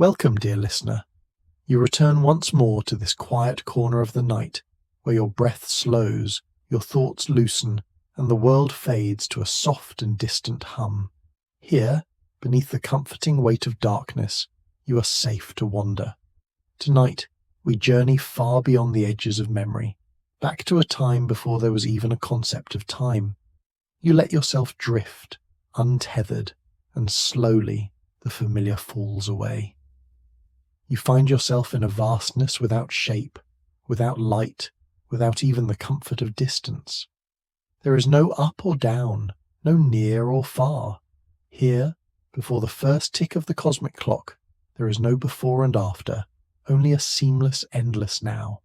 Welcome, dear listener. You return once more to this quiet corner of the night, where your breath slows, your thoughts loosen, and the world fades to a soft and distant hum. Here, beneath the comforting weight of darkness, you are safe to wander. Tonight, we journey far beyond the edges of memory, back to a time before there was even a concept of time. You let yourself drift, untethered, and slowly the familiar falls away. You find yourself in a vastness without shape, without light, without even the comfort of distance. There is no up or down, no near or far. Here, before the first tick of the cosmic clock, there is no before and after, only a seamless, endless now.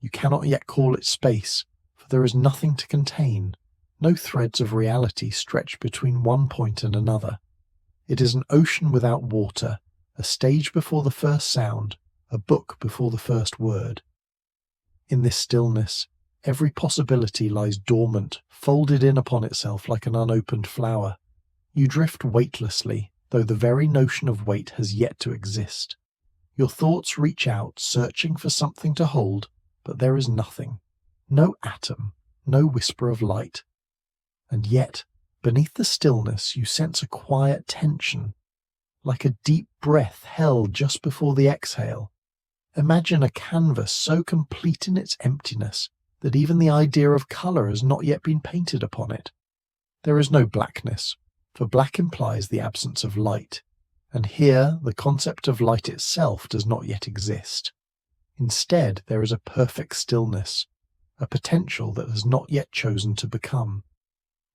You cannot yet call it space, for there is nothing to contain. No threads of reality stretch between one point and another. It is an ocean without water, a stage before the first sound, a book before the first word. In this stillness, every possibility lies dormant, folded in upon itself like an unopened flower. You drift weightlessly, though the very notion of weight has yet to exist. Your thoughts reach out, searching for something to hold, but there is nothing. No atom, no whisper of light. And yet, beneath the stillness, you sense a quiet tension, like a deep breath held just before the exhale. Imagine a canvas so complete in its emptiness that even the idea of colour has not yet been painted upon it. There is no blackness, for black implies the absence of light, and here the concept of light itself does not yet exist. Instead, there is a perfect stillness, a potential that has not yet chosen to become.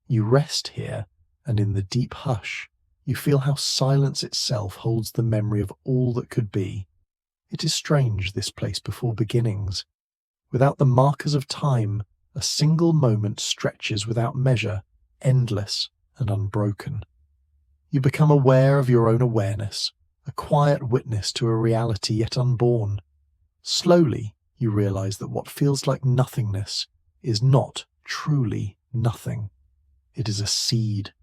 You rest here, and in the deep hush, you feel how silence itself holds the memory of all that could be. It is strange, this place before beginnings. Without the markers of time, a single moment stretches without measure, endless and unbroken. You become aware of your own awareness, a quiet witness to a reality yet unborn. Slowly, you realize that what feels like nothingness is not truly nothing. It is a seed,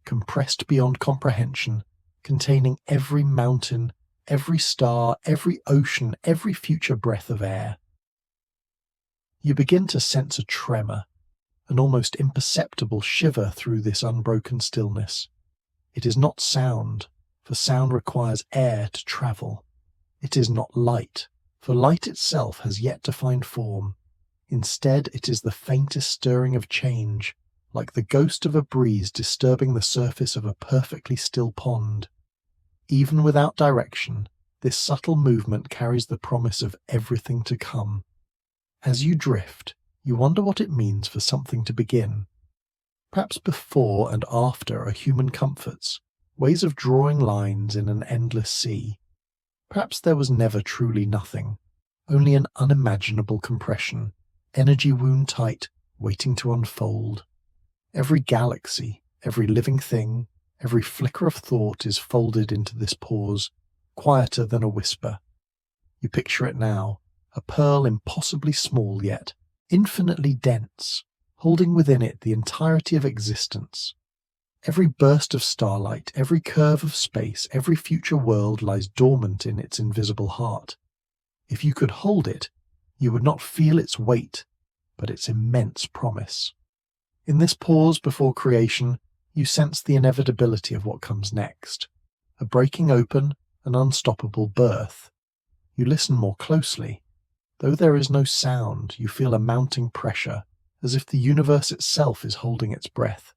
compressed beyond comprehension, containing every mountain, every star, every ocean, every future breath of air. You begin to sense a tremor, an almost imperceptible shiver through this unbroken stillness. It is not sound, for sound requires air to travel. It is not light, for light itself has yet to find form. Instead, it is the faintest stirring of change, like the ghost of a breeze disturbing the surface of a perfectly still pond. Even without direction, this subtle movement carries the promise of everything to come. As you drift, you wonder what it means for something to begin. Perhaps before and after are human comforts, ways of drawing lines in an endless sea. Perhaps there was never truly nothing, only an unimaginable compression, energy wound tight, waiting to unfold. Every galaxy, every living thing, every flicker of thought is folded into this pause, quieter than a whisper. You picture it now, a pearl impossibly small yet infinitely dense, holding within it the entirety of existence. Every burst of starlight, every curve of space, every future world lies dormant in its invisible heart. If you could hold it, you would not feel its weight, but its immense promise. In this pause before creation, you sense the inevitability of what comes next. A breaking open, an unstoppable birth. You listen more closely. Though there is no sound, you feel a mounting pressure, as if the universe itself is holding its breath.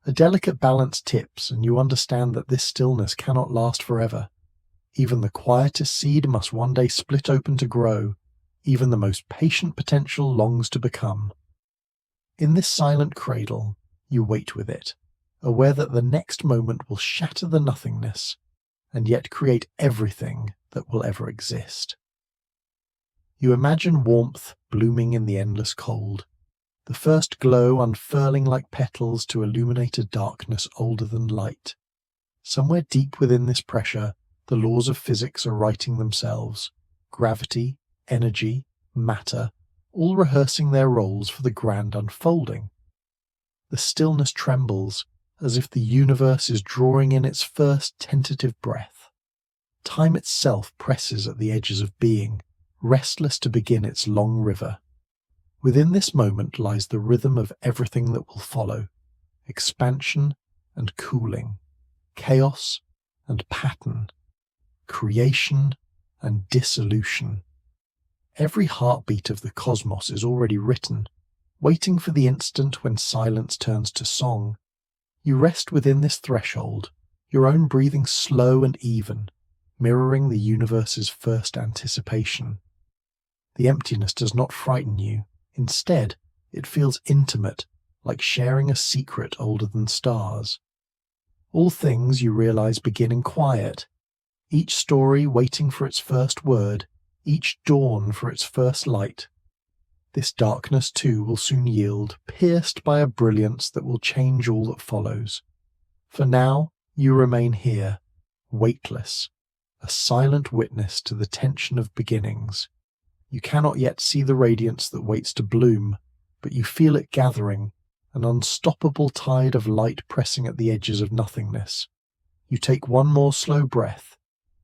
A delicate balance tips, and you understand that this stillness cannot last forever. Even the quietest seed must one day split open to grow. Even the most patient potential longs to become. In this silent cradle, you wait with it, aware that the next moment will shatter the nothingness, and yet create everything that will ever exist. You imagine warmth blooming in the endless cold, the first glow unfurling like petals to illuminate a darkness older than light. Somewhere deep within this pressure, the laws of physics are writing themselves, gravity, energy, matter, all rehearsing their roles for the grand unfolding. The stillness trembles, as if the universe is drawing in its first tentative breath. Time itself presses at the edges of being, restless to begin its long river. Within this moment lies the rhythm of everything that will follow: expansion and cooling, chaos and pattern, creation and dissolution. Every heartbeat of the cosmos is already written, waiting for the instant when silence turns to song. You rest within this threshold, your own breathing slow and even, mirroring the universe's first anticipation. The emptiness does not frighten you. Instead, it feels intimate, like sharing a secret older than stars. All things, you realize, begin in quiet, each story waiting for its first word, each dawn for its first light. This darkness too will soon yield, pierced by a brilliance that will change all that follows. For now, you remain here, weightless, a silent witness to the tension of beginnings. You cannot yet see the radiance that waits to bloom, but you feel it gathering, an unstoppable tide of light pressing at the edges of nothingness. You take one more slow breath,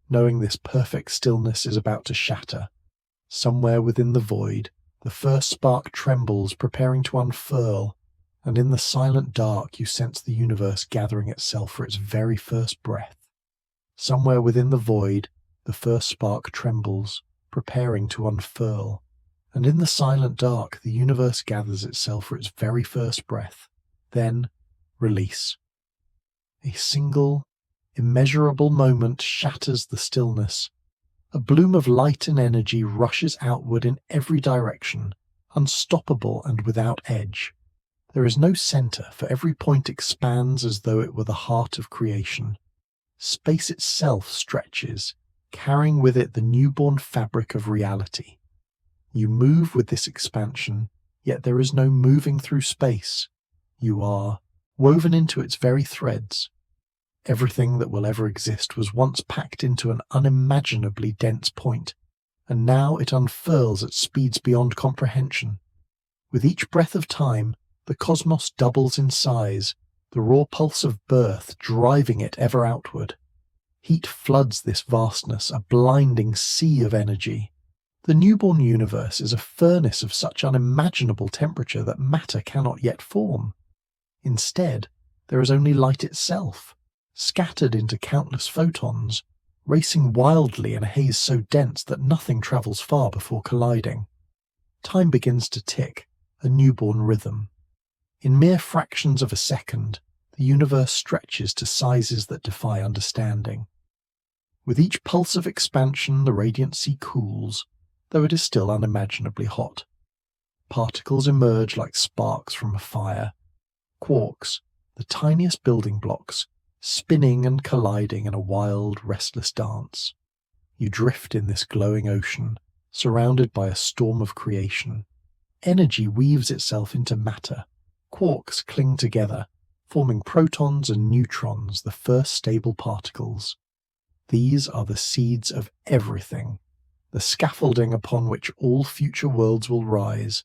knowing this perfect stillness is about to shatter. Somewhere within the void, the first spark trembles, preparing to unfurl, and in the silent dark you sense the universe gathering itself for its very first breath. Somewhere within the void, the first spark trembles, preparing to unfurl, and in the silent dark the universe gathers itself for its very first breath, then release. A single, immeasurable moment shatters the stillness. A bloom of light and energy rushes outward in every direction, unstoppable and without edge. There is no center, for every point expands as though it were the heart of creation. Space itself stretches, carrying with it the newborn fabric of reality. You move with this expansion, yet there is no moving through space. You are woven into its very threads. Everything that will ever exist was once packed into an unimaginably dense point, and now it unfurls at speeds beyond comprehension. With each breath of time, the cosmos doubles in size, the raw pulse of birth driving it ever outward. Heat floods this vastness, a blinding sea of energy. The newborn universe is a furnace of such unimaginable temperature that matter cannot yet form. Instead, there is only light itself, scattered into countless photons, racing wildly in a haze so dense that nothing travels far before colliding. Time begins to tick, a newborn rhythm. In mere fractions of a second, the universe stretches to sizes that defy understanding. With each pulse of expansion, the radiant sea cools, though it is still unimaginably hot. Particles emerge like sparks from a fire. Quarks, the tiniest building blocks, spinning and colliding in a wild, restless dance. You drift in this glowing ocean, surrounded by a storm of creation. Energy weaves itself into matter. Quarks cling together, forming protons and neutrons, the first stable particles. These are the seeds of everything, the scaffolding upon which all future worlds will rise.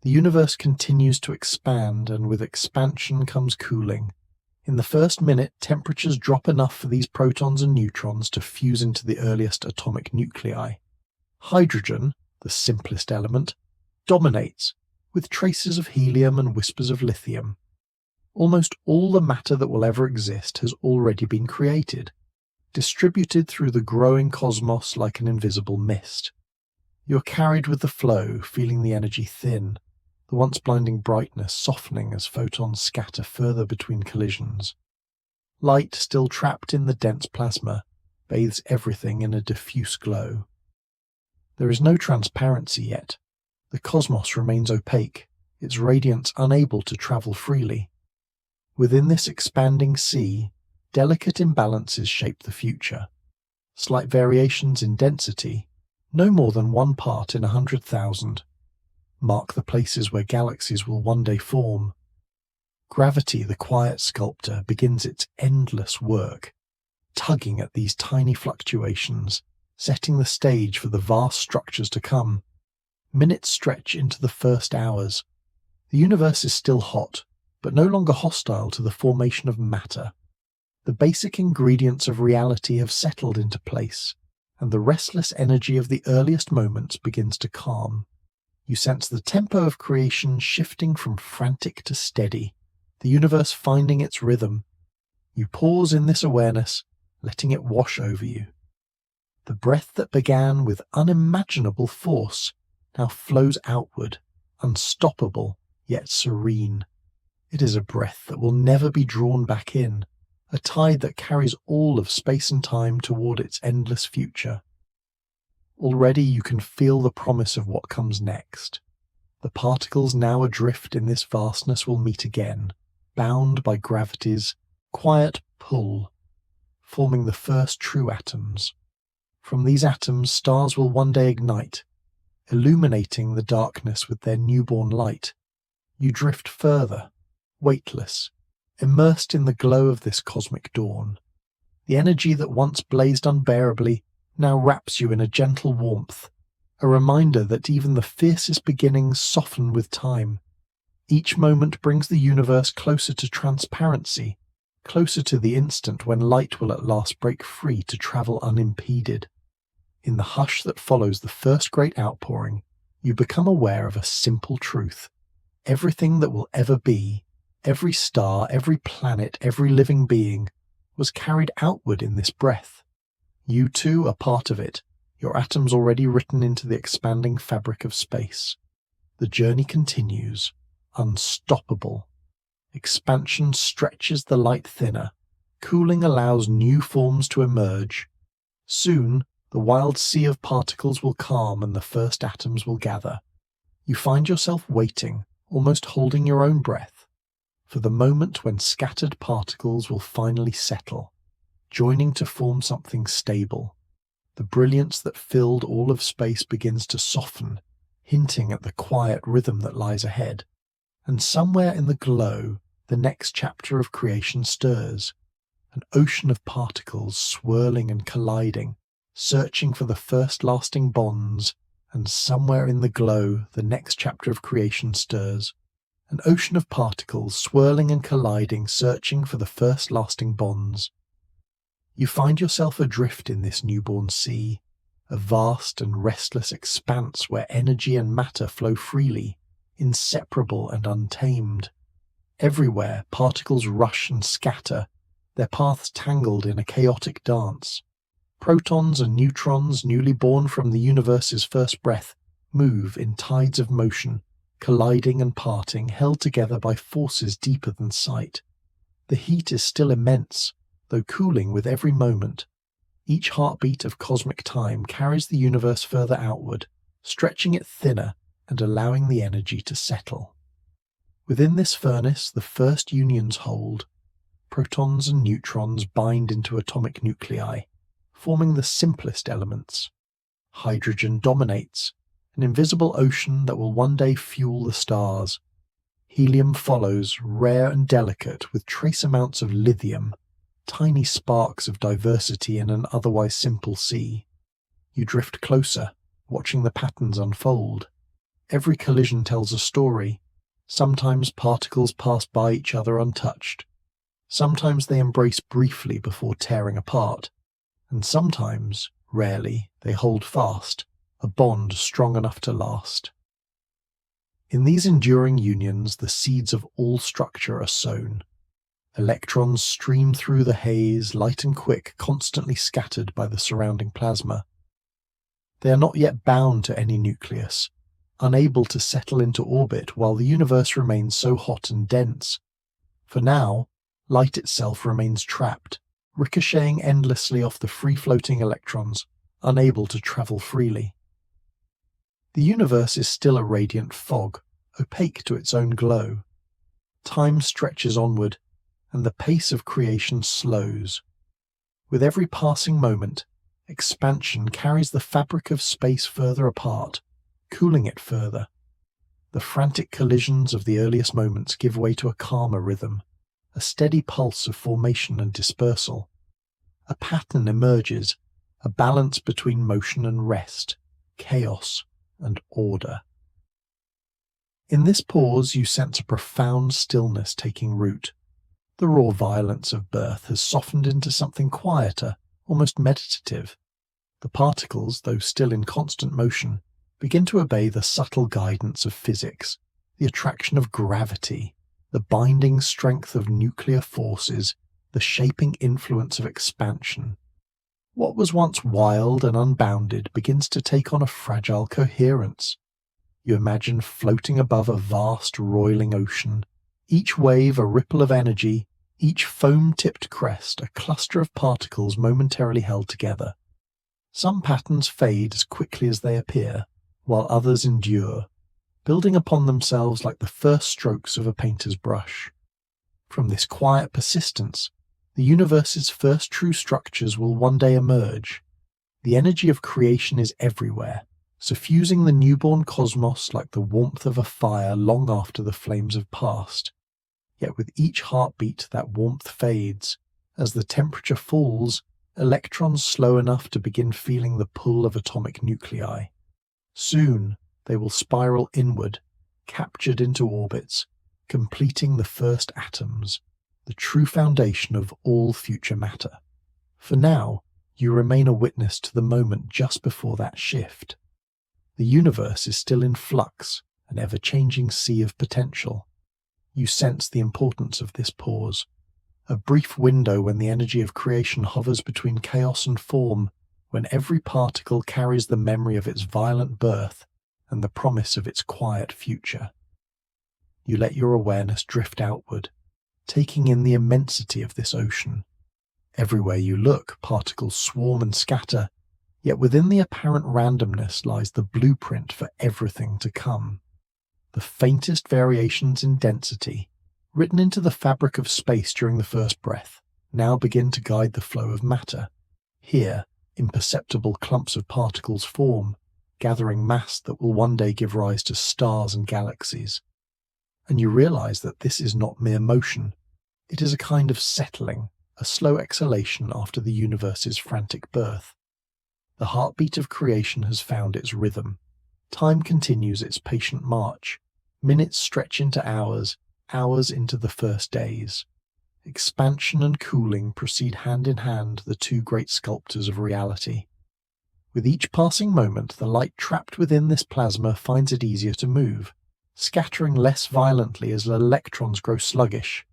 The universe continues to expand, and with expansion comes cooling. In the first minute, temperatures drop enough for these protons and neutrons to fuse into the earliest atomic nuclei. Hydrogen, the simplest element, dominates, with traces of helium and whispers of lithium. Almost all the matter that will ever exist has already been created, distributed through the growing cosmos like an invisible mist. You are carried with the flow, feeling the energy thin, the once blinding brightness softening as photons scatter further between collisions. Light, still trapped in the dense plasma, bathes everything in a diffuse glow. There is no transparency yet. The cosmos remains opaque, its radiance unable to travel freely. Within this expanding sea, delicate imbalances shape the future. Slight variations in density, no more than 1 part in 100,000, mark the places where galaxies will one day form. Gravity, the quiet sculptor, begins its endless work, tugging at these tiny fluctuations, setting the stage for the vast structures to come. Minutes stretch into the first hours. The universe is still hot, but no longer hostile to the formation of matter. The basic ingredients of reality have settled into place, and the restless energy of the earliest moments begins to calm. You sense the tempo of creation shifting from frantic to steady, the universe finding its rhythm. You pause in this awareness, letting it wash over you. The breath that began with unimaginable force now flows outward, unstoppable yet serene. It is a breath that will never be drawn back in, a tide that carries all of space and time toward its endless future. Already you can feel the promise of what comes next. The particles now adrift in this vastness will meet again, bound by gravity's quiet pull, forming the first true atoms. From these atoms, stars will one day ignite, illuminating the darkness with their newborn light. You drift further, weightless, immersed in the glow of this cosmic dawn. The energy that once blazed unbearably now wraps you in a gentle warmth, a reminder that even the fiercest beginnings soften with time. Each moment brings the universe closer to transparency, closer to the instant when light will at last break free to travel unimpeded. In the hush that follows the first great outpouring, you become aware of a simple truth. Everything that will ever be, every star, every planet, every living being, was carried outward in this breath. You too are part of it, your atoms already written into the expanding fabric of space. The journey continues, unstoppable. Expansion stretches the light thinner, cooling allows new forms to emerge. Soon, the wild sea of particles will calm and the first atoms will gather. You find yourself waiting, almost holding your own breath, for the moment when scattered particles will finally settle, joining to form something stable. The brilliance that filled all of space begins to soften, hinting at the quiet rhythm that lies ahead. And somewhere in the glow, the next chapter of creation stirs, an ocean of particles swirling and colliding, searching for the first lasting bonds. And somewhere in the glow, the next chapter of creation stirs, an ocean of particles swirling and colliding, searching for the first lasting bonds. You find yourself adrift in this newborn sea, a vast and restless expanse where energy and matter flow freely, inseparable and untamed. Everywhere, particles rush and scatter, their paths tangled in a chaotic dance. Protons and neutrons, newly born from the universe's first breath, move in tides of motion, colliding and parting, held together by forces deeper than sight. The heat is still immense, though cooling with every moment. Each heartbeat of cosmic time carries the universe further outward, stretching it thinner and allowing the energy to settle. Within this furnace, the first unions hold. Protons and neutrons bind into atomic nuclei, forming the simplest elements. Hydrogen dominates, an invisible ocean that will one day fuel the stars. Helium follows, rare and delicate, with trace amounts of lithium, tiny sparks of diversity in an otherwise simple sea. You drift closer, watching the patterns unfold. Every collision tells a story. Sometimes particles pass by each other untouched. Sometimes they embrace briefly before tearing apart. And sometimes, rarely, they hold fast, a bond strong enough to last. In these enduring unions, the seeds of all structure are sown. Electrons stream through the haze, light and quick, constantly scattered by the surrounding plasma. They are not yet bound to any nucleus, unable to settle into orbit while the universe remains so hot and dense. For now, light itself remains trapped, ricocheting endlessly off the free-floating electrons, unable to travel freely. The universe is still a radiant fog, opaque to its own glow. Time stretches onward, and the pace of creation slows. With every passing moment, expansion carries the fabric of space further apart, cooling it further. The frantic collisions of the earliest moments give way to a calmer rhythm, a steady pulse of formation and dispersal. A pattern emerges, a balance between motion and rest, chaos and order. In this pause you sense a profound stillness taking root. The raw violence of birth has softened into something quieter, almost meditative. The particles, though still in constant motion, begin to obey the subtle guidance of physics, the attraction of gravity, the binding strength of nuclear forces, the shaping influence of expansion. What was once wild and unbounded begins to take on a fragile coherence. You imagine floating above a vast roiling ocean, each wave a ripple of energy, each foam-tipped crest a cluster of particles momentarily held together. Some patterns fade as quickly as they appear, while others endure, building upon themselves like the first strokes of a painter's brush. From this quiet persistence, the universe's first true structures will one day emerge. The energy of creation is everywhere, suffusing the newborn cosmos like the warmth of a fire long after the flames have passed. Yet with each heartbeat that warmth fades. As the temperature falls, electrons slow enough to begin feeling the pull of atomic nuclei. Soon they will spiral inward, captured into orbits, completing the first atoms, the true foundation of all future matter. For now, you remain a witness to the moment just before that shift. The universe is still in flux, an ever-changing sea of potential. You sense the importance of this pause, a brief window when the energy of creation hovers between chaos and form, when every particle carries the memory of its violent birth and the promise of its quiet future. You let your awareness drift outward, taking in the immensity of this ocean. Everywhere you look, particles swarm and scatter, yet within the apparent randomness lies the blueprint for everything to come. The faintest variations in density, written into the fabric of space during the first breath, now begin to guide the flow of matter. Here, imperceptible clumps of particles form, gathering mass that will one day give rise to stars and galaxies. And you realize that this is not mere motion. It is a kind of settling, a slow exhalation after the universe's frantic birth. The heartbeat of creation has found its rhythm. Time continues its patient march. Minutes stretch into hours, hours into the first days. Expansion and cooling proceed hand in hand, the two great sculptors of reality. With each passing moment, the light trapped within this plasma finds it easier to move, scattering less violently as the electrons grow sluggish.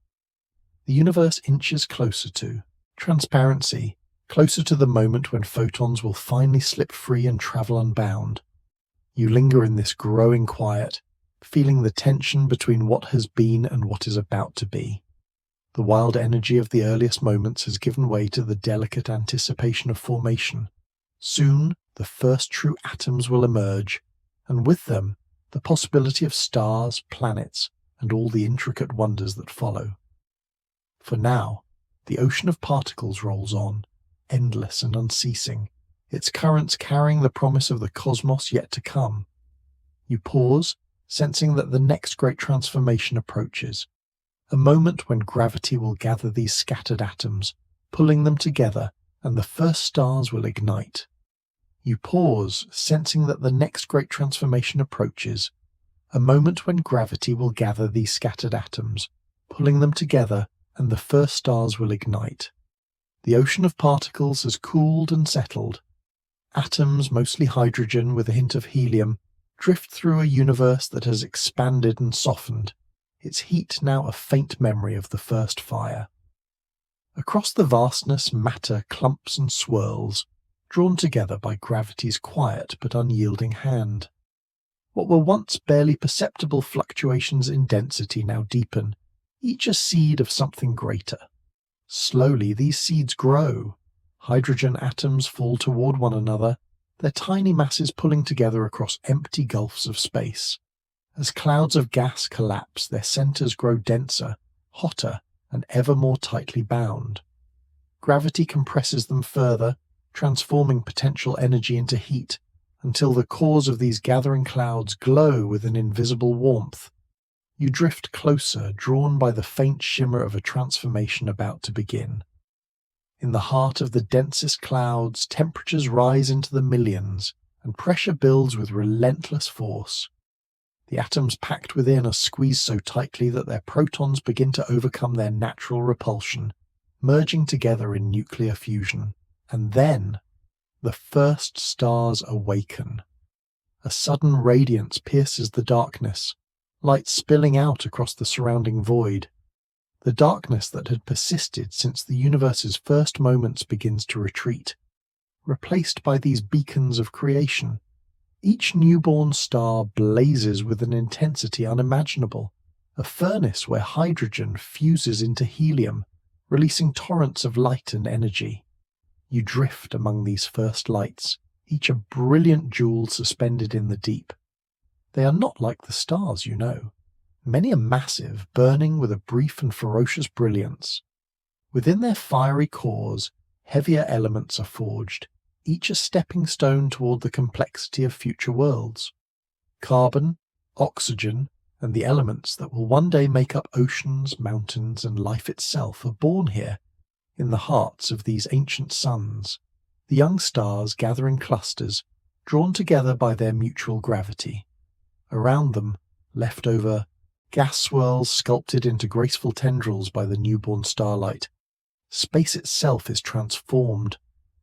The universe inches closer to transparency, closer to the moment when photons will finally slip free and travel unbound. You linger in this growing quiet, feeling the tension between what has been and what is about to be. The wild energy of the earliest moments has given way to the delicate anticipation of formation. Soon, the first true atoms will emerge, and with them, the possibility of stars, planets, and all the intricate wonders that follow. For now, the ocean of particles rolls on, endless and unceasing, its currents carrying the promise of the cosmos yet to come. You pause, sensing that the next great transformation approaches, a moment when gravity will gather these scattered atoms, pulling them together, and the first stars will ignite. You pause, sensing that the next great transformation approaches, a moment when gravity will gather these scattered atoms, pulling them together, and the first stars will ignite. The ocean of particles has cooled and settled. Atoms, mostly hydrogen with a hint of helium, drift through a universe that has expanded and softened, its heat now a faint memory of the first fire. Across the vastness, matter clumps and swirls, drawn together by gravity's quiet but unyielding hand. What were once barely perceptible fluctuations in density now deepen, each a seed of something greater. Slowly these seeds grow. Hydrogen atoms fall toward one another, their tiny masses pulling together across empty gulfs of space. As clouds of gas collapse, their centers grow denser, hotter, and ever more tightly bound. Gravity compresses them further, transforming potential energy into heat, until the cores of these gathering clouds glow with an invisible warmth. You drift closer, drawn by the faint shimmer of a transformation about to begin. In the heart of the densest clouds, temperatures rise into the millions, and pressure builds with relentless force. The atoms packed within are squeezed so tightly that their protons begin to overcome their natural repulsion, merging together in nuclear fusion. And then, the first stars awaken. A sudden radiance pierces the darkness, light spilling out across the surrounding void. The darkness that had persisted since the universe's first moments begins to retreat, replaced by these beacons of creation. Each newborn star blazes with an intensity unimaginable, a furnace where hydrogen fuses into helium, releasing torrents of light and energy. You drift among these first lights, each a brilliant jewel suspended in the deep. They are not like the stars, you know. Many are massive, burning with a brief and ferocious brilliance. Within their fiery cores, heavier elements are forged, each a stepping stone toward the complexity of future worlds. Carbon, oxygen, and the elements that will one day make up oceans, mountains, and life itself are born here, in the hearts of these ancient suns, the young stars gather in clusters, drawn together by their mutual gravity. Around them, left over, gas swirls sculpted into graceful tendrils by the newborn starlight. Space itself is transformed,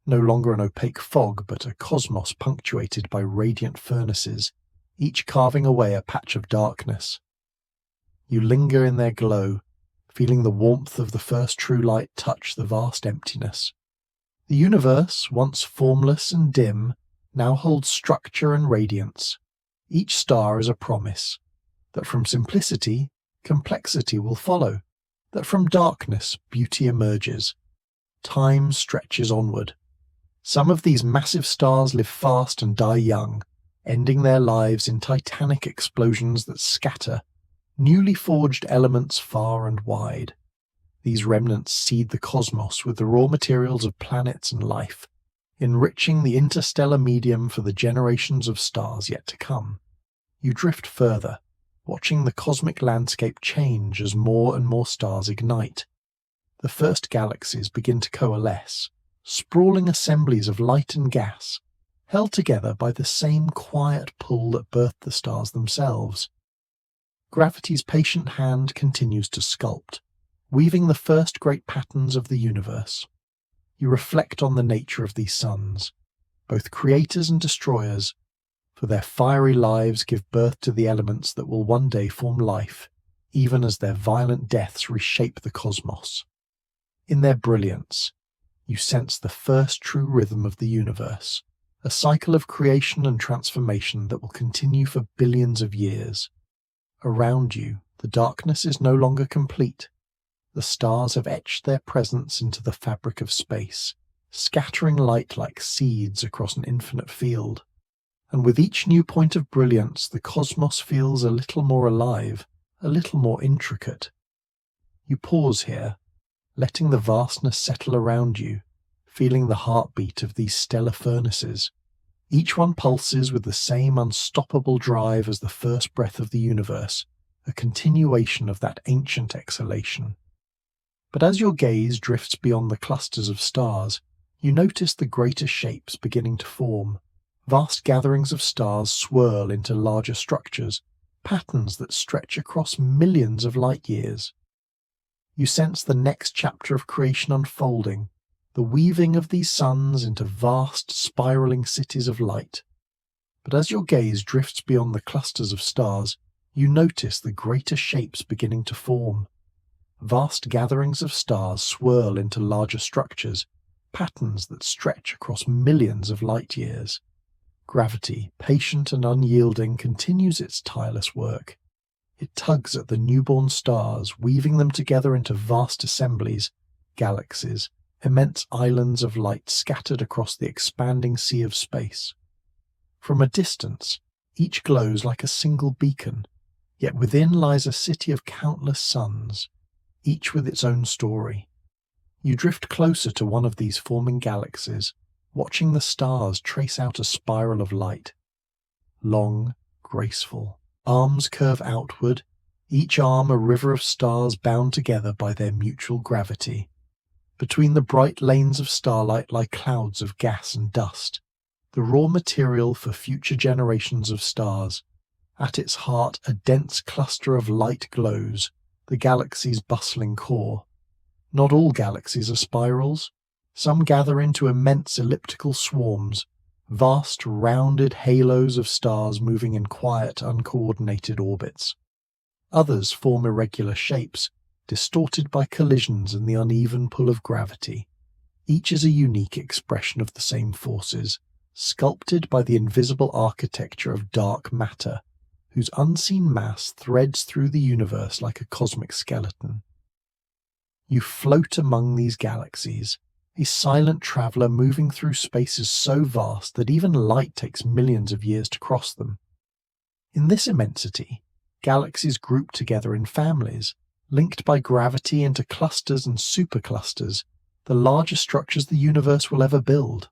no longer an opaque fog, but a cosmos punctuated by radiant furnaces, each carving away a patch of darkness. You linger in their glow, feeling the warmth of the first true light touch the vast emptiness. The universe, once formless and dim, now holds structure and radiance. Each star is a promise, that from simplicity, complexity will follow, that from darkness, beauty emerges. Time stretches onward. Some of these massive stars live fast and die young, ending their lives in titanic explosions that scatter newly forged elements far and wide. These remnants seed the cosmos with the raw materials of planets and life, enriching the interstellar medium for the generations of stars yet to come. You drift further, watching the cosmic landscape change as more and more stars ignite. The first galaxies begin to coalesce, sprawling assemblies of light and gas, held together by the same quiet pull that birthed the stars themselves. Gravity's patient hand continues to sculpt, weaving the first great patterns of the universe. You reflect on the nature of these suns, both creators and destroyers, for their fiery lives give birth to the elements that will one day form life, even as their violent deaths reshape the cosmos. In their brilliance, you sense the first true rhythm of the universe, a cycle of creation and transformation that will continue for billions of years. Around you, the darkness is no longer complete. The stars have etched their presence into the fabric of space, scattering light like seeds across an infinite field. And with each new point of brilliance, the cosmos feels a little more alive, a little more intricate. You pause here, letting the vastness settle around you, feeling the heartbeat of these stellar furnaces. Each one pulses with the same unstoppable drive as the first breath of the universe, a continuation of that ancient exhalation. But as your gaze drifts beyond the clusters of stars, you notice the greater shapes beginning to form. Vast gatherings of stars swirl into larger structures, patterns that stretch across millions of light years. You sense the next chapter of creation unfolding, the weaving of these suns into vast, spiraling cities of light. But as your gaze drifts beyond the clusters of stars, you notice the greater shapes beginning to form. Vast gatherings of stars swirl into larger structures, patterns that stretch across millions of light years. Gravity, patient and unyielding, continues its tireless work. It tugs at the newborn stars, weaving them together into vast assemblies, galaxies, immense islands of light scattered across the expanding sea of space. From a distance, each glows like a single beacon, yet within lies a city of countless suns, each with its own story. You drift closer to one of these forming galaxies, watching the stars trace out a spiral of light. Long, graceful, arms curve outward, each arm a river of stars bound together by their mutual gravity. Between the bright lanes of starlight lie clouds of gas and dust, the raw material for future generations of stars, At its heart, a dense cluster of light glows, the galaxy's bustling core. Not all galaxies are spirals. Some gather into immense elliptical swarms, vast rounded halos of stars moving in quiet, uncoordinated orbits. Others form irregular shapes, distorted by collisions and the uneven pull of gravity. Each is a unique expression of the same forces, sculpted by the invisible architecture of dark matter, whose unseen mass threads through the universe like a cosmic skeleton. You float among these galaxies, a silent traveller moving through spaces so vast that even light takes millions of years to cross them. In this immensity, galaxies group together in families, linked by gravity into clusters and superclusters, the largest structures the universe will ever build.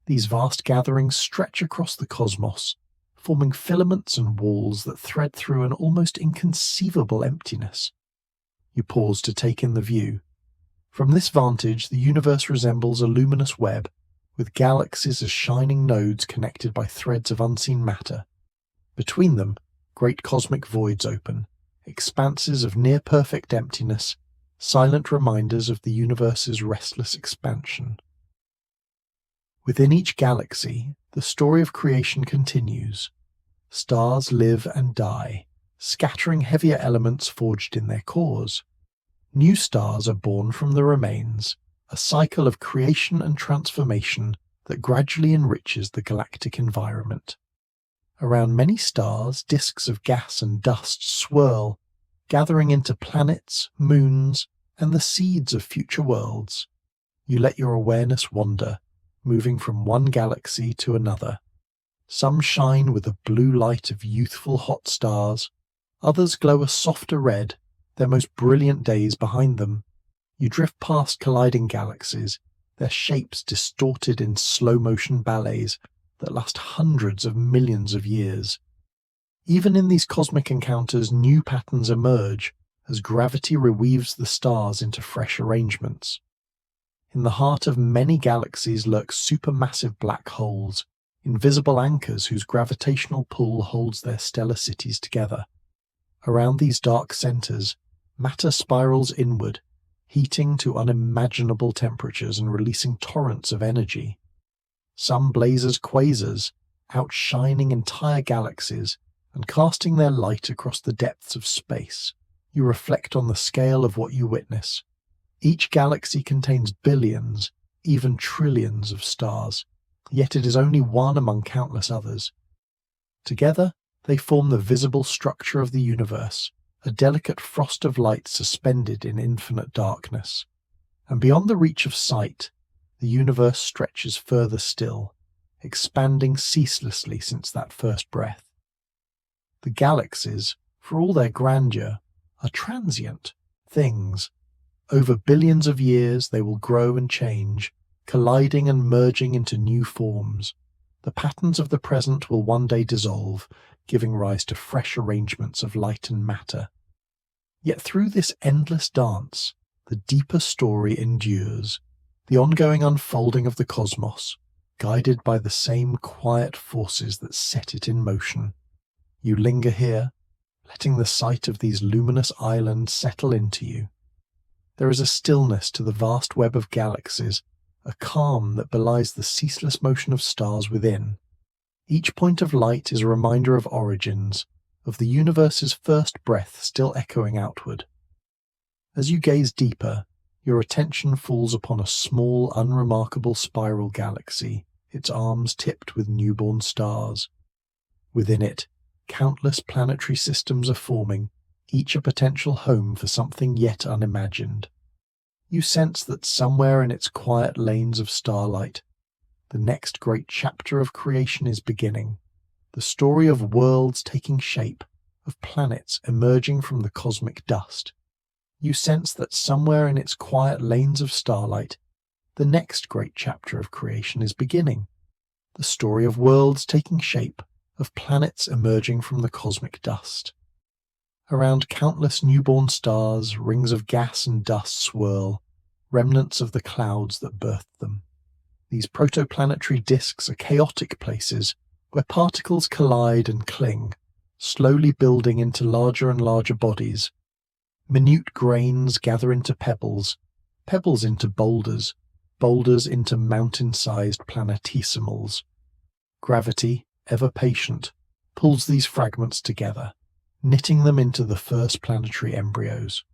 These vast gatherings stretch across the cosmos, forming filaments and walls that thread through an almost inconceivable emptiness. You pause to take in the view. From this vantage, the universe resembles a luminous web, with galaxies as shining nodes connected by threads of unseen matter. Between them, great cosmic voids open, expanses of near-perfect emptiness, silent reminders of the universe's restless expansion. Within each galaxy, the story of creation continues. Stars live and die, scattering heavier elements forged in their cores. New stars are born from the remains, a cycle of creation and transformation that gradually enriches the galactic environment. Around many stars, disks of gas and dust swirl, gathering into planets, moons, and the seeds of future worlds. You let your awareness wander, moving from one galaxy to another. Some shine with the blue light of youthful hot stars, others glow a softer red, their most brilliant days behind them. You drift past colliding galaxies, their shapes distorted in slow-motion ballets that last hundreds of millions of years. Even in these cosmic encounters, new patterns emerge as gravity reweaves the stars into fresh arrangements. In the heart of many galaxies lurk supermassive black holes, invisible anchors whose gravitational pull holds their stellar cities together. Around these dark centers, matter spirals inward, heating to unimaginable temperatures and releasing torrents of energy. Some blaze as quasars, outshining entire galaxies and casting their light across the depths of space. You reflect on the scale of what you witness. Each galaxy contains billions, even trillions of stars, yet it is only one among countless others. Together, they form the visible structure of the universe, a delicate frost of light suspended in infinite darkness. And beyond the reach of sight, the universe stretches further still, expanding ceaselessly since that first breath. The galaxies, for all their grandeur, are transient things. Over billions of years they will grow and change, colliding and merging into new forms. The patterns of the present will one day dissolve, giving rise to fresh arrangements of light and matter. Yet through this endless dance, the deeper story endures, the ongoing unfolding of the cosmos, guided by the same quiet forces that set it in motion. You linger here, letting the sight of these luminous islands settle into you. There is a stillness to the vast web of galaxies, a calm that belies the ceaseless motion of stars within. Each point of light is a reminder of origins, of the universe's first breath still echoing outward. As you gaze deeper, your attention falls upon a small, unremarkable spiral galaxy, its arms tipped with newborn stars. Within it, countless planetary systems are forming, each a potential home for something yet unimagined. You sense that somewhere in its quiet lanes of starlight, the next great chapter of creation is beginning, the story of worlds taking shape, of planets emerging from the cosmic dust. You sense that somewhere in its quiet lanes of starlight, the next great chapter of creation is beginning, the story of worlds taking shape, of planets emerging from the cosmic dust. Around countless newborn stars, rings of gas and dust swirl, remnants of the clouds that birthed them. These protoplanetary disks are chaotic places where particles collide and cling, slowly building into larger and larger bodies. Minute grains gather into pebbles, pebbles into boulders, boulders into mountain-sized planetesimals. Gravity, ever patient, pulls these fragments together, knitting them into the first planetary embryos.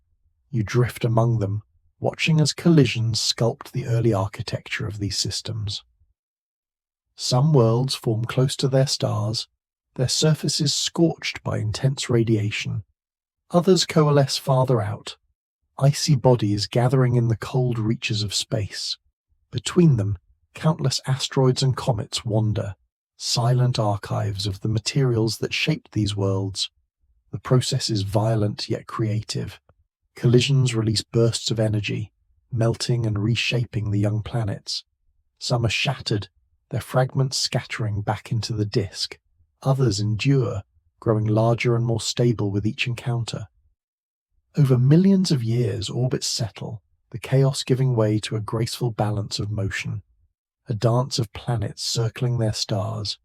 You drift among them, watching as collisions sculpt the early architecture of these systems. Some worlds form close to their stars, their surfaces scorched by intense radiation. Others coalesce farther out, icy bodies gathering in the cold reaches of space. Between them, countless asteroids and comets wander, silent archives of the materials that shaped these worlds. The process is violent yet creative. Collisions release bursts of energy, melting and reshaping the young planets. Some are shattered, their fragments scattering back into the disk. Others endure, growing larger and more stable with each encounter. Over millions of years, orbits settle, the chaos giving way to a graceful balance of motion. A dance of planets circling their stars.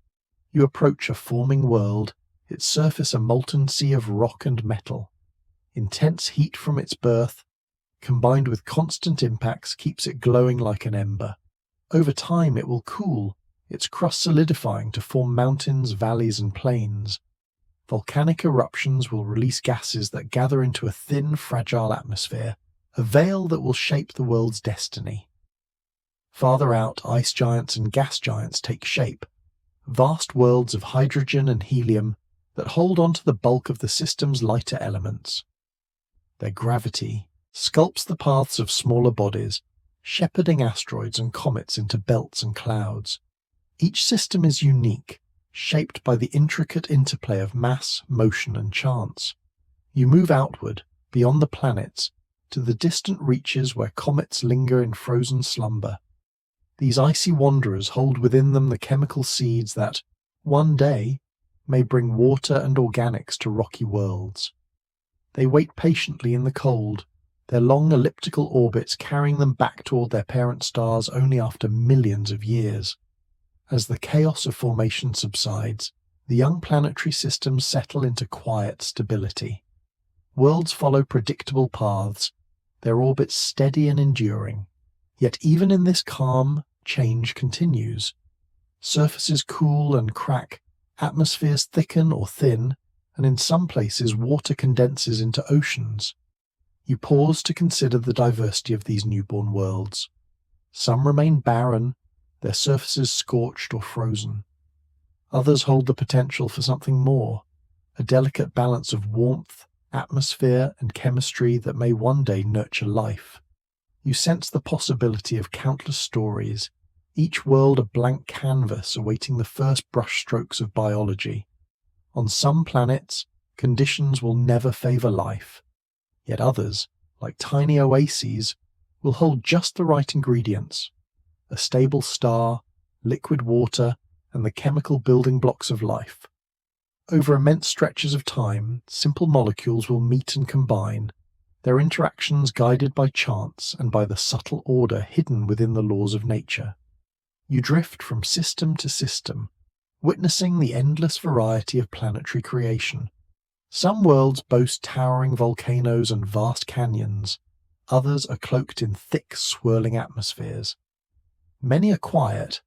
You approach a forming world, its surface a molten sea of rock and metal. Intense heat from its birth, combined with constant impacts, keeps it glowing like an ember. Over time it will cool, its crust solidifying to form mountains, valleys, and plains. Volcanic eruptions will release gases that gather into a thin, fragile atmosphere, a veil that will shape the world's destiny. Farther out, ice giants and gas giants take shape, vast worlds of hydrogen and helium that hold onto the bulk of the system's lighter elements. Their gravity sculpts the paths of smaller bodies, shepherding asteroids and comets into belts and clouds. Each system is unique, shaped by the intricate interplay of mass, motion, and chance. You move outward, beyond the planets, to the distant reaches where comets linger in frozen slumber. These icy wanderers hold within them the chemical seeds that, one day, may bring water and organics to rocky worlds. They wait patiently in the cold, their long elliptical orbits carrying them back toward their parent stars only after millions of years. As the chaos of formation subsides, the young planetary systems settle into quiet stability. Worlds follow predictable paths, their orbits steady and enduring. Yet even in this calm, change continues. Surfaces cool and crack, atmospheres thicken or thin, and in some places water condenses into oceans. You pause to consider the diversity of these newborn worlds. Some remain barren, their surfaces scorched or frozen. Others hold the potential for something more, a delicate balance of warmth, atmosphere, and chemistry that may one day nurture life. You sense the possibility of countless stories, each world a blank canvas awaiting the first brushstrokes of biology. On some planets, conditions will never favor life, yet others, like tiny oases, will hold just the right ingredients: a stable star, liquid water, and the chemical building blocks of life. Over immense stretches of time, simple molecules will meet and combine, their interactions guided by chance and by the subtle order hidden within the laws of nature. You drift from system to system, witnessing the endless variety of planetary creation. Some worlds boast towering volcanoes and vast canyons, others are cloaked in thick, swirling atmospheres. Many are quiet,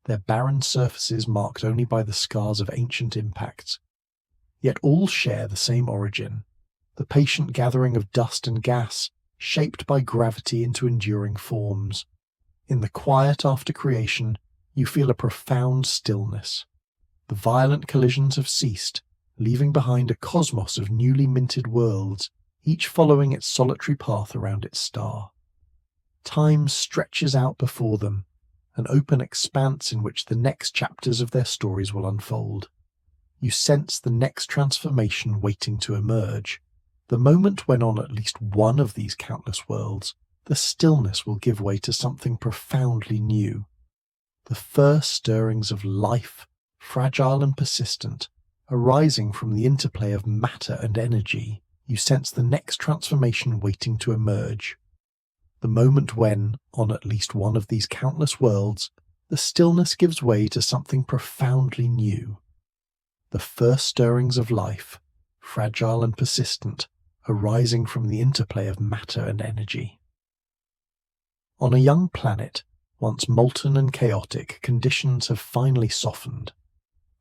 their barren surfaces marked only by the scars of ancient impacts. Yet all share the same origin, the patient gathering of dust and gas, shaped by gravity into enduring forms. In the quiet after creation, you feel a profound stillness. The violent collisions have ceased, leaving behind a cosmos of newly minted worlds, each following its solitary path around its star. Time stretches out before them, an open expanse in which the next chapters of their stories will unfold. You sense the next transformation waiting to emerge, the moment when on at least one of these countless worlds, the stillness will give way to something profoundly new. The first stirrings of life, fragile and persistent, arising from the interplay of matter and energy. You sense the next transformation waiting to emerge. The moment when, on at least one of these countless worlds, the stillness gives way to something profoundly new. the first stirrings of life, fragile and persistent, arising from the interplay of matter and energy. On a young planet, once molten and chaotic, conditions have finally softened.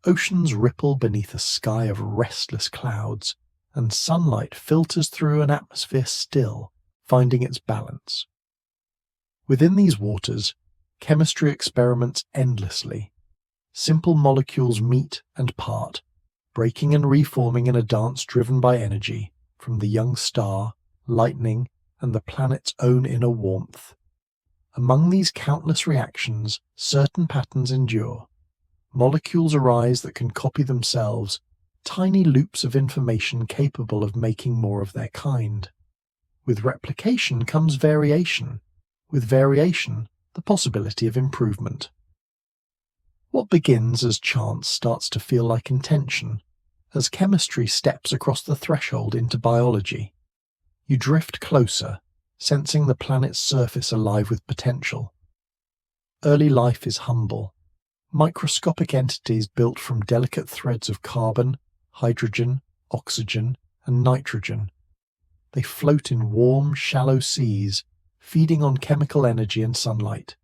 Oceans ripple beneath a sky of restless clouds, and sunlight filters through an atmosphere still, finding its balance. Within these waters, chemistry experiments endlessly. Simple molecules meet and part, breaking and reforming in a dance driven by energy from the young star, lightning, and the planet's own inner warmth. Among these countless reactions, certain patterns endure. Molecules arise that can copy themselves, tiny loops of information capable of making more of their kind. With replication comes variation. With variation, the possibility of improvement. What begins as chance starts to feel like intention, as chemistry steps across the threshold into biology. You drift closer, sensing the planet's surface alive with potential. Early life is humble. Microscopic entities built from delicate threads of carbon, hydrogen, oxygen, and nitrogen. They float in warm, shallow seas, feeding on chemical energy and sunlight.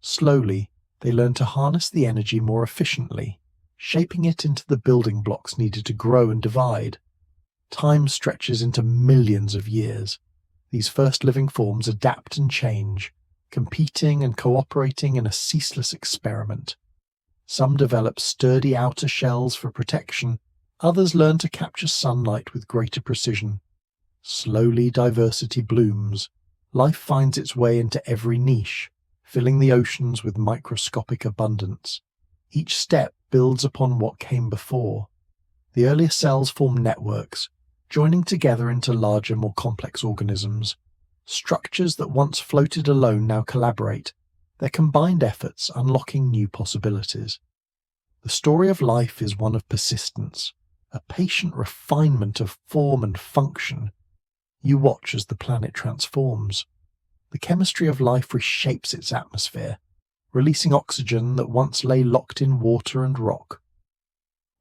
Slowly, they learn to harness the energy more efficiently, shaping it into the building blocks needed to grow and divide. Time stretches into millions of years. These first living forms adapt and change, competing and cooperating in a ceaseless experiment. Some develop sturdy outer shells for protection, others learn to capture sunlight with greater precision. Slowly diversity blooms. Life finds its way into every niche, filling the oceans with microscopic abundance. Each step builds upon what came before. The earlier cells form networks, joining together into larger, more complex organisms. Structures that once floated alone now collaborate, their combined efforts unlocking new possibilities. The story of life is one of persistence, a patient refinement of form and function. You watch as the planet transforms. The chemistry of life reshapes its atmosphere, releasing oxygen that once lay locked in water and rock.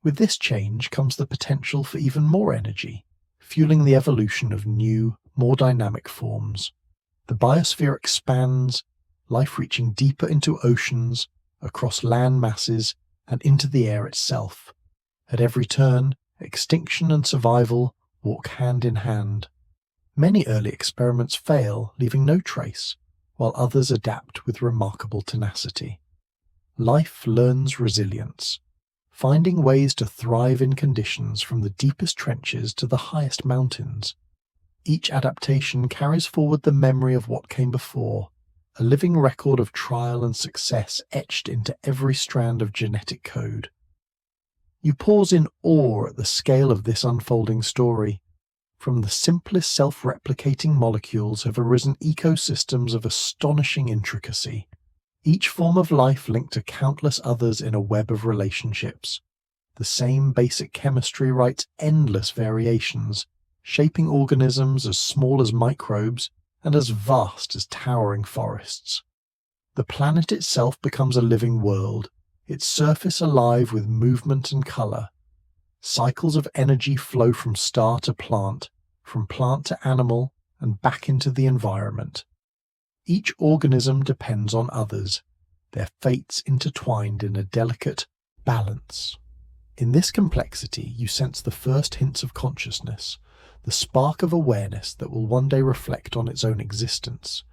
With this change comes the potential for even more energy, fueling the evolution of new, more dynamic forms. The biosphere expands, life reaching deeper into oceans, across land masses, and into the air itself. At every turn, extinction and survival walk hand in hand. Many early experiments fail, leaving no trace, while others adapt with remarkable tenacity. Life learns resilience, finding ways to thrive in conditions from the deepest trenches to the highest mountains. Each adaptation carries forward the memory of what came before, a living record of trial and success etched into every strand of genetic code. You pause in awe at the scale of this unfolding story. From the simplest self-replicating molecules have arisen ecosystems of astonishing intricacy, each form of life linked to countless others in a web of relationships. The same basic chemistry writes endless variations, shaping organisms as small as microbes and as vast as towering forests. The planet itself becomes a living world, its surface alive with movement and color. Cycles of energy flow from star to plant, from plant to animal, and back into the environment. Each organism depends on others, their fates intertwined in a delicate balance. In this complexity, you sense the first hints of consciousness, the spark of awareness that will one day reflect on its own existence.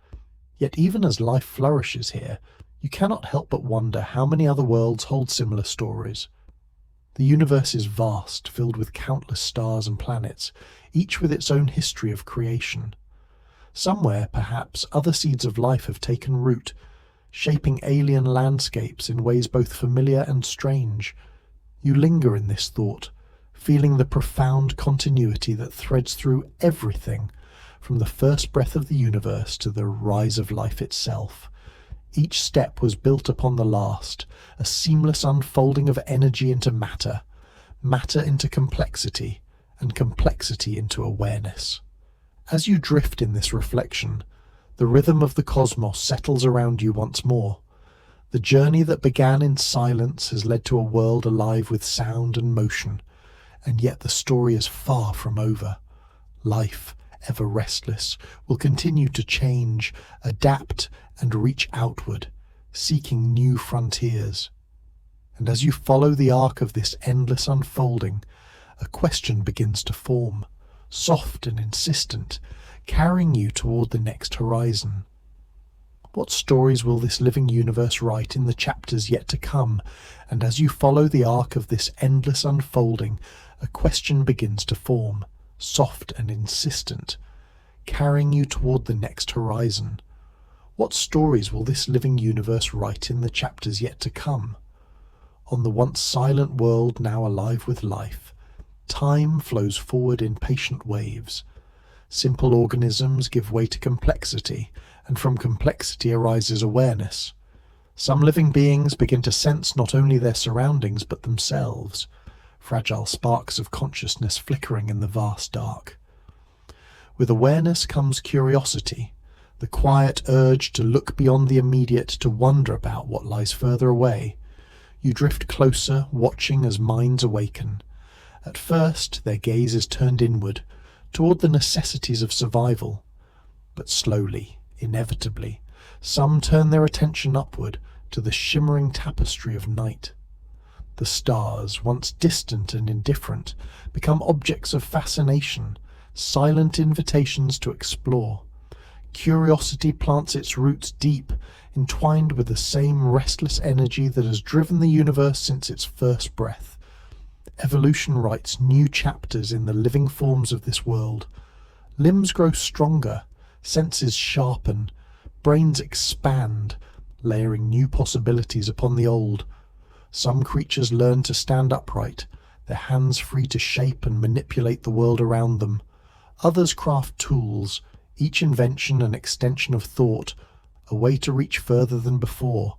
Yet even as life flourishes here, you cannot help but wonder how many other worlds hold similar stories. The universe is vast, filled with countless stars and planets, each with its own history of creation. Somewhere, perhaps, other seeds of life have taken root, shaping alien landscapes in ways both familiar and strange. You linger in this thought, feeling the profound continuity that threads through everything, from the first breath of the universe to the rise of life itself. Each step was built upon the last, a seamless unfolding of energy into matter, matter into complexity, and complexity into awareness. As you drift in this reflection, the rhythm of the cosmos settles around you once more. The journey that began in silence has led to a world alive with sound and motion, and yet the story is far from over. Life, ever restless, will continue to change, adapt, and reach outward, seeking new frontiers. And as you follow the arc of this endless unfolding, a question begins to form, soft and insistent, carrying you toward the next horizon. What stories will this living universe write in the chapters yet to come? And as you follow the arc of this endless unfolding, a question begins to form, soft and insistent, carrying you toward the next horizon. What stories will this living universe write in the chapters yet to come? On the once silent world now alive with life, time flows forward in patient waves. Simple organisms give way to complexity, and from complexity arises awareness. Some living beings begin to sense not only their surroundings but themselves, fragile sparks of consciousness flickering in the vast dark. With awareness comes curiosity, the quiet urge to look beyond the immediate, to wonder about what lies further away. You drift closer, watching as minds awaken. At first, their gaze is turned inward, toward the necessities of survival. But slowly, inevitably, some turn their attention upward to the shimmering tapestry of night. The stars, once distant and indifferent, become objects of fascination, silent invitations to explore. Curiosity plants its roots deep, entwined with the same restless energy that has driven the universe since its first breath. Evolution writes new chapters in the living forms of this world. Limbs grow stronger, senses sharpen, brains expand, layering new possibilities upon the old. Some creatures learn to stand upright, their hands free to shape and manipulate the world around them. Others craft tools, each invention an extension of thought, a way to reach further than before.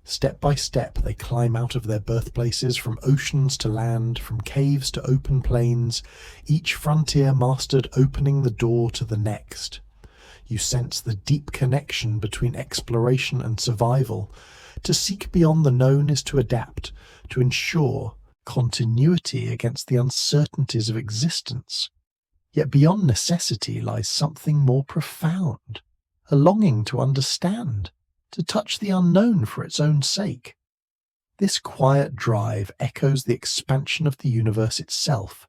Step by step they climb out of their birthplaces, from oceans to land, from caves to open plains, each frontier mastered, opening the door to the next. You sense the deep connection between exploration and survival. To seek beyond the known is to adapt, to ensure continuity against the uncertainties of existence. Yet beyond necessity lies something more profound, a longing to understand, to touch the unknown for its own sake. This quiet drive echoes the expansion of the universe itself,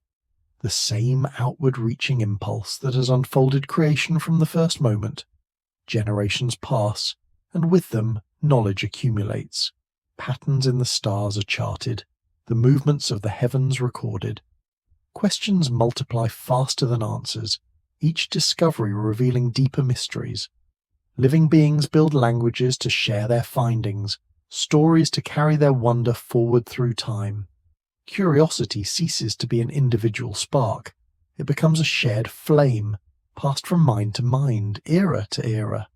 the same outward-reaching impulse that has unfolded creation from the first moment. Generations pass, and with them knowledge accumulates. Patterns in the stars are charted, the movements of the heavens recorded. Questions multiply faster than answers, each discovery revealing deeper mysteries. Living beings build languages to share their findings, stories to carry their wonder forward through time. Curiosity ceases to be an individual spark. It becomes a shared flame, passed from mind to mind, era to era.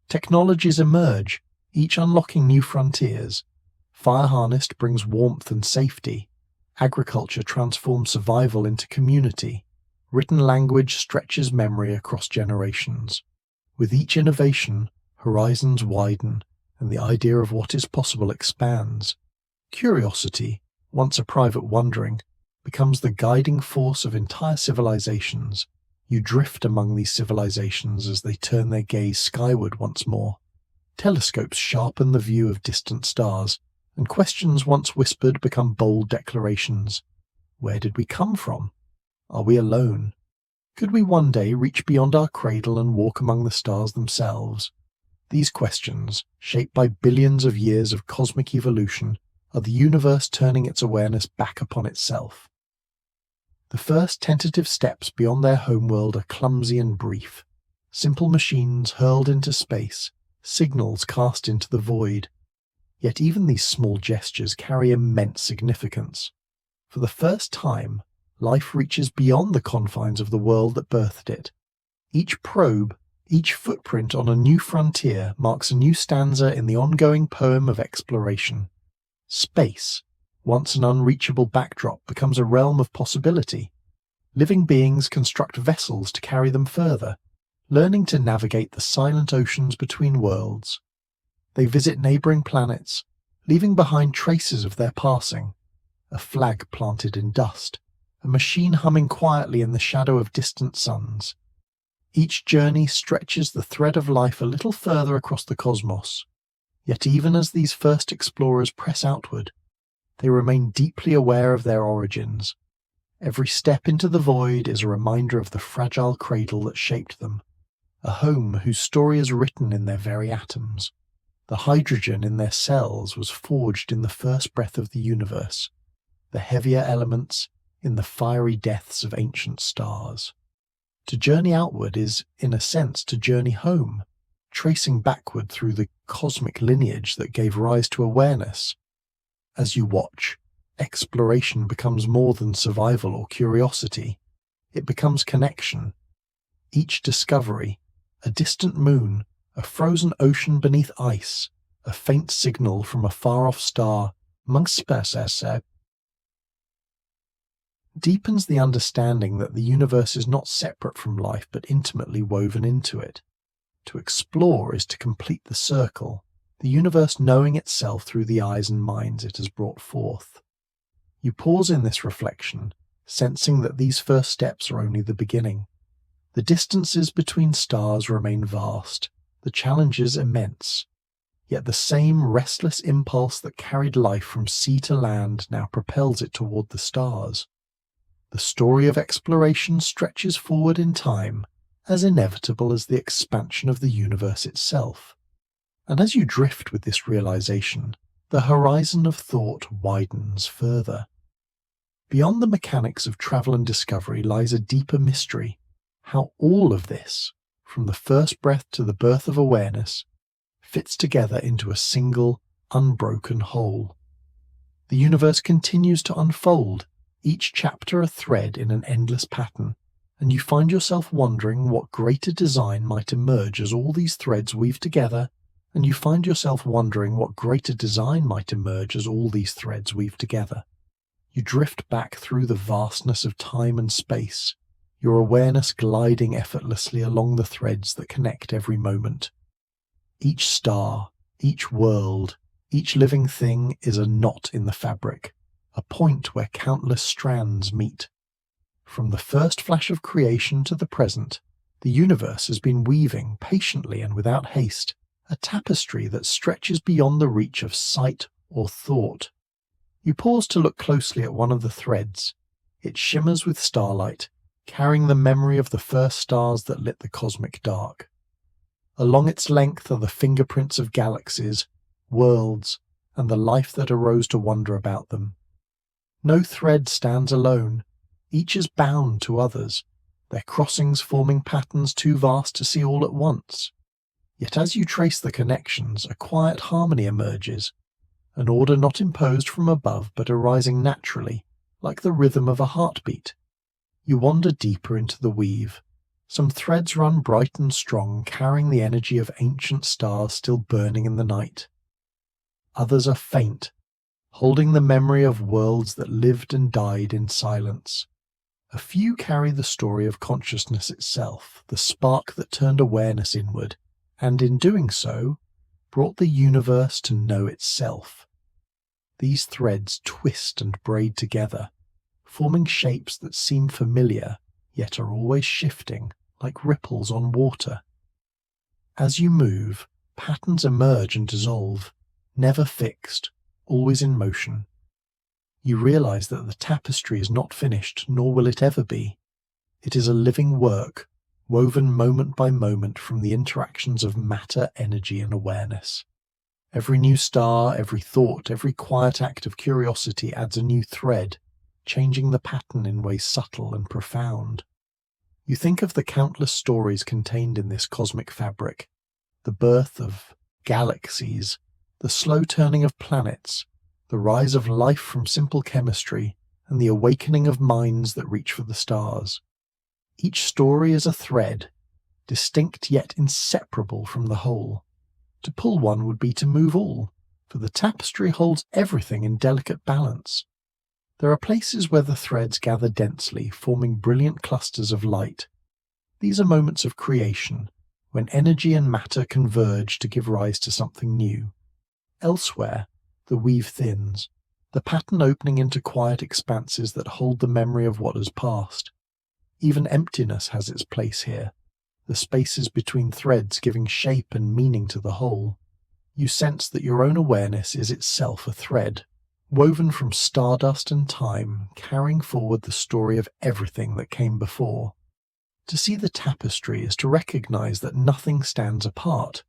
Technologies emerge, each unlocking new frontiers. Fire harnessed brings warmth and safety. Agriculture transforms survival into community. Written language stretches memory across generations. With each innovation, horizons widen, and the idea of what is possible expands. Curiosity, once a private wondering, becomes the guiding force of entire civilizations. You drift among these civilizations as they turn their gaze skyward once more. Telescopes sharpen the view of distant stars, and questions once whispered become bold declarations. Where did we come from? Are we alone? Could we one day reach beyond our cradle and walk among the stars themselves? These questions, shaped by billions of years of cosmic evolution, are the universe turning its awareness back upon itself. The first tentative steps beyond their homeworld are clumsy and brief. Simple machines hurled into space, signals cast into the void. Yet even these small gestures carry immense significance. For the first time, life reaches beyond the confines of the world that birthed it. Each probe, each footprint on a new frontier marks a new stanza in the ongoing poem of exploration. Space, once an unreachable backdrop, becomes a realm of possibility. Living beings construct vessels to carry them further, learning to navigate the silent oceans between worlds. They visit neighbouring planets, leaving behind traces of their passing, a flag planted in dust, a machine humming quietly in the shadow of distant suns. Each journey stretches the thread of life a little further across the cosmos, yet even as these first explorers press outward, they remain deeply aware of their origins. Every step into the void is a reminder of the fragile cradle that shaped them, a home whose story is written in their very atoms. The hydrogen in their cells was forged in the first breath of the universe, the heavier elements in the fiery deaths of ancient stars. To journey outward is, in a sense, to journey home, tracing backward through the cosmic lineage that gave rise to awareness. As you watch, exploration becomes more than survival or curiosity. It becomes connection. Each discovery, a distant moon, a frozen ocean beneath ice, a faint signal from a far-off star, deepens the understanding that the universe is not separate from life but intimately woven into it. To explore is to complete the circle, the universe knowing itself through the eyes and minds it has brought forth. You pause in this reflection, sensing that these first steps are only the beginning. The distances between stars remain vast, the challenges immense, yet the same restless impulse that carried life from sea to land now propels it toward the stars. The story of exploration stretches forward in time, as inevitable as the expansion of the universe itself. And as you drift with this realization, the horizon of thought widens further. Beyond the mechanics of travel and discovery lies a deeper mystery, how all of this, from the first breath to the birth of awareness, fits together into a single, unbroken whole. The universe continues to unfold, each chapter a thread in an endless pattern, and you find yourself wondering what greater design might emerge as all these threads weave together, You drift back through the vastness of time and space, your awareness gliding effortlessly along the threads that connect every moment. Each star, each world, each living thing is a knot in the fabric, a point where countless strands meet. From the first flash of creation to the present, the universe has been weaving patiently and without haste, a tapestry that stretches beyond the reach of sight or thought. You pause to look closely at one of the threads. It shimmers with starlight, carrying the memory of the first stars that lit the cosmic dark. Along its length are the fingerprints of galaxies, worlds, and the life that arose to wonder about them. No thread stands alone. Each is bound to others, their crossings forming patterns too vast to see all at once. Yet as you trace the connections, a quiet harmony emerges, an order not imposed from above but arising naturally, like the rhythm of a heartbeat. You wander deeper into the weave. Some threads run bright and strong, carrying the energy of ancient stars still burning in the night. Others are faint, holding the memory of worlds that lived and died in silence. A few carry the story of consciousness itself, the spark that turned awareness inward, and in doing so, brought the universe to know itself. These threads twist and braid together, forming shapes that seem familiar, yet are always shifting, like ripples on water. As you move, patterns emerge and dissolve, never fixed, always in motion. You realize that the tapestry is not finished, nor will it ever be. It is a living work, woven moment by moment from the interactions of matter, energy, and awareness. Every new star, every thought, every quiet act of curiosity adds a new thread, changing the pattern in ways subtle and profound. You think of the countless stories contained in this cosmic fabric, the birth of galaxies, the slow turning of planets, the rise of life from simple chemistry, and the awakening of minds that reach for the stars. Each story is a thread, distinct yet inseparable from the whole. To pull one would be to move all, for the tapestry holds everything in delicate balance. There are places where the threads gather densely, forming brilliant clusters of light. These are moments of creation, when energy and matter converge to give rise to something new. Elsewhere, the weave thins, the pattern opening into quiet expanses that hold the memory of what has passed. Even emptiness has its place here, the spaces between threads giving shape and meaning to the whole. You sense that your own awareness is itself a thread, woven from stardust and time, carrying forward the story of everything that came before. To see the tapestry is to recognize that nothing stands apart.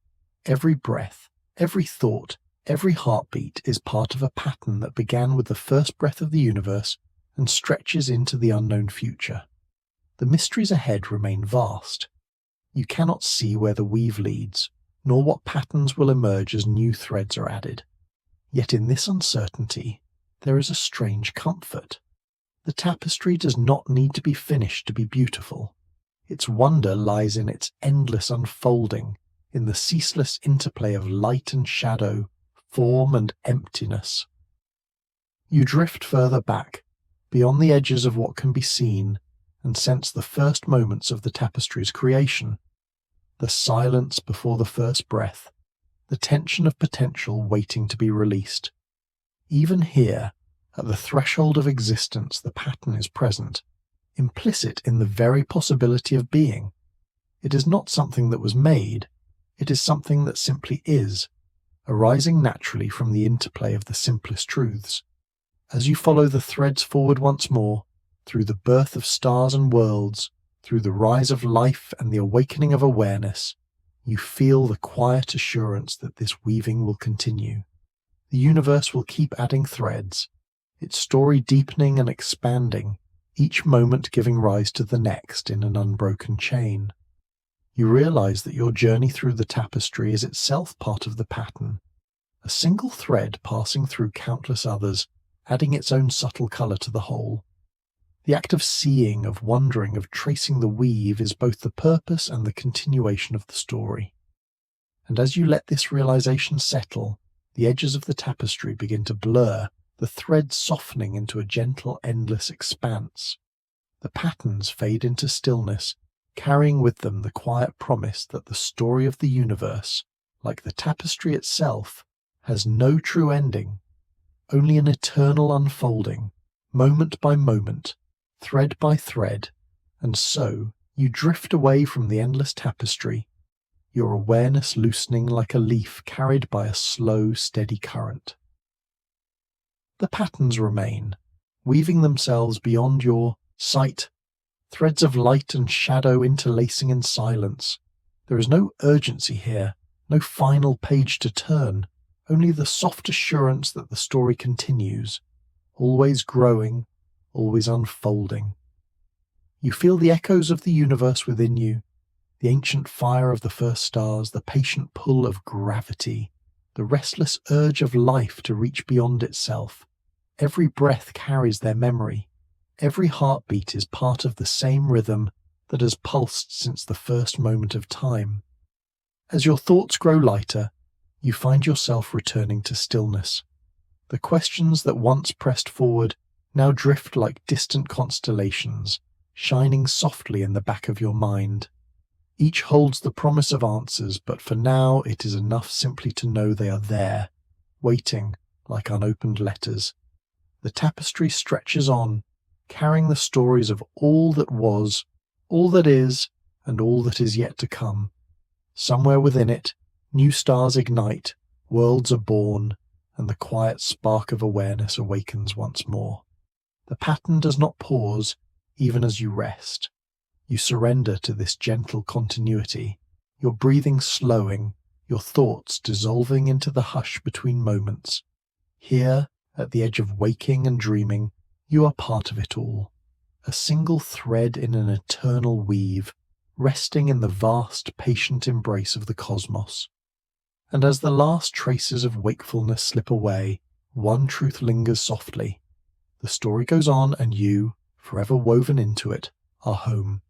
Every breath, every thought, every heartbeat is part of a pattern that began with the first breath of the universe and stretches into the unknown future. The mysteries ahead remain vast. You cannot see where the weave leads, nor what patterns will emerge as new threads are added. Yet in this uncertainty, there is a strange comfort. The tapestry does not need to be finished to be beautiful. Its wonder lies in its endless unfolding, in the ceaseless interplay of light and shadow, form and emptiness. You drift further back, beyond the edges of what can be seen, and sense the first moments of the tapestry's creation. The silence before the first breath, the tension of potential waiting to be released. Even here, at the threshold of existence, the pattern is present, implicit in the very possibility of being. It is not something that was made, it is something that simply is, arising naturally from the interplay of the simplest truths. As you follow the threads forward once more, through the birth of stars and worlds, through the rise of life and the awakening of awareness, you feel the quiet assurance that this weaving will continue. The universe will keep adding threads, its story deepening and expanding, each moment giving rise to the next in an unbroken chain. You realize that your journey through the tapestry is itself part of the pattern, a single thread passing through countless others, adding its own subtle color to the whole. The act of seeing, of wondering, of tracing the weave is both the purpose and the continuation of the story. And as you let this realization settle, the edges of the tapestry begin to blur, the threads softening into a gentle, endless expanse. The patterns fade into stillness, carrying with them the quiet promise that the story of the universe, like the tapestry itself, has no true ending, only an eternal unfolding, moment by moment, thread by thread, and so you drift away from the endless tapestry, your awareness loosening like a leaf carried by a slow, steady current. The patterns remain, weaving themselves beyond your sight, threads of light and shadow interlacing in silence. There is no urgency here, no final page to turn, only the soft assurance that the story continues, always growing, always unfolding. You feel the echoes of the universe within you, the ancient fire of the first stars, the patient pull of gravity, the restless urge of life to reach beyond itself. Every breath carries their memory. Every heartbeat is part of the same rhythm that has pulsed since the first moment of time. As your thoughts grow lighter, you find yourself returning to stillness. The questions that once pressed forward now drift like distant constellations, shining softly in the back of your mind. Each holds the promise of answers, but for now it is enough simply to know they are there, waiting like unopened letters. The tapestry stretches on, carrying the stories of all that was, all that is, and all that is yet to come. Somewhere within it, new stars ignite, worlds are born, and the quiet spark of awareness awakens once more. The pattern does not pause, even as you rest. You surrender to this gentle continuity, your breathing slowing, your thoughts dissolving into the hush between moments. Here, at the edge of waking and dreaming, you are part of it all, a single thread in an eternal weave, resting in the vast, patient embrace of the cosmos. And as the last traces of wakefulness slip away, one truth lingers softly. The story goes on, and you, forever woven into it, are home.